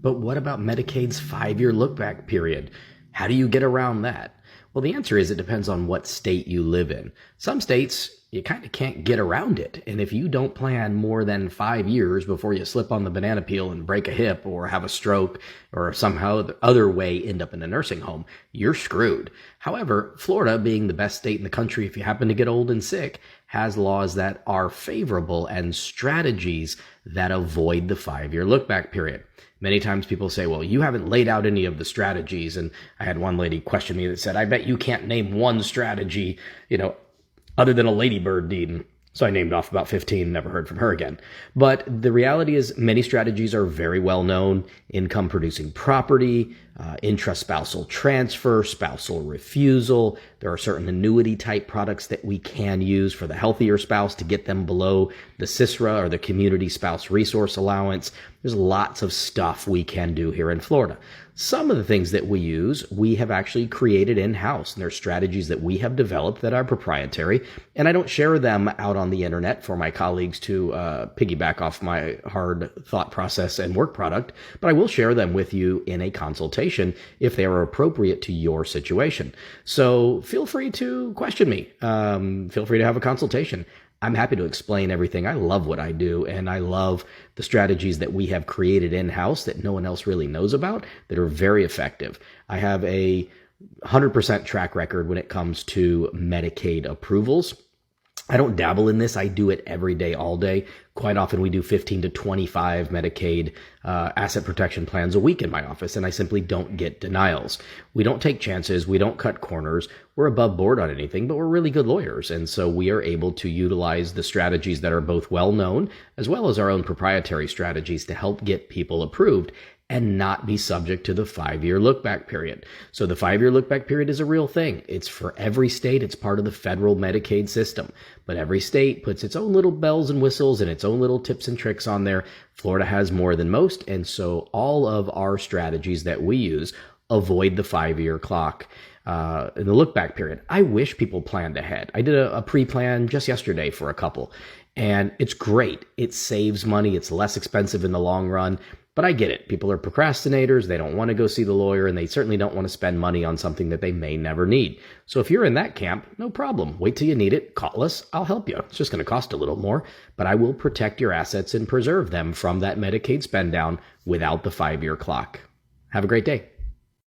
But what about Medicaid's 5-year look-back period? How do you get around that? Well, the answer is it depends on what state you live in. Some states, you kind of can't get around it. And if you don't plan more than 5 years before you slip on the banana peel and break a hip or have a stroke or somehow the other way end up in a nursing home, you're screwed. However, Florida, being the best state in the country if you happen to get old and sick, has laws that are favorable and strategies that avoid the 5-year look-back period. Many times people say, well, you haven't laid out any of the strategies. And I had one lady question me that said, I bet you can't name one strategy, other than a ladybird deed. So I named off about 15, never heard from her again. But the reality is many strategies are very well known. Income producing property, intraspousal transfer, spousal refusal. There are certain annuity type products that we can use for the healthier spouse to get them below the CISRA or the Community Spouse Resource Allowance. There's lots of stuff we can do here in Florida. Some of the things that we use, we have actually created in-house, and there are strategies that we have developed that are proprietary, and I don't share them out on the internet for my colleagues to piggyback off my hard thought process and work product, but I will share them with you in a consultation if they are appropriate to your situation. So feel free to question me. Feel free to have a consultation. I'm happy to explain everything. I love what I do, and I love the strategies that we have created in-house that no one else really knows about that are very effective. I have a 100% track record when it comes to Medicaid approvals. I don't dabble in this. I do it every day, all day. Quite often we do 15 to 25 Medicaid asset protection plans a week in my office, and I simply don't get denials. We don't take chances. We don't cut corners. We're above board on anything, but we're really good lawyers. And so we are able to utilize the strategies that are both well known as well as our own proprietary strategies to help get people approved and not be subject to the 5-year look-back period. So the 5-year look-back period is a real thing. It's for every state. It's part of the federal Medicaid system. But every state puts its own little bells and whistles and its own little tips and tricks on there. Florida has more than most, and so all of our strategies that we use avoid the 5-year clock in the look-back period. I wish people planned ahead. I did a pre-plan just yesterday for a couple, and it's great. It saves money. It's less expensive in the long run. But I get it. People are procrastinators. They don't want to go see the lawyer, and they certainly don't want to spend money on something that they may never need. So if you're in that camp, no problem. Wait till you need it. Call us. I'll help you. It's just going to cost a little more, but I will protect your assets and preserve them from that Medicaid spend down without the 5-year clock. Have a great day.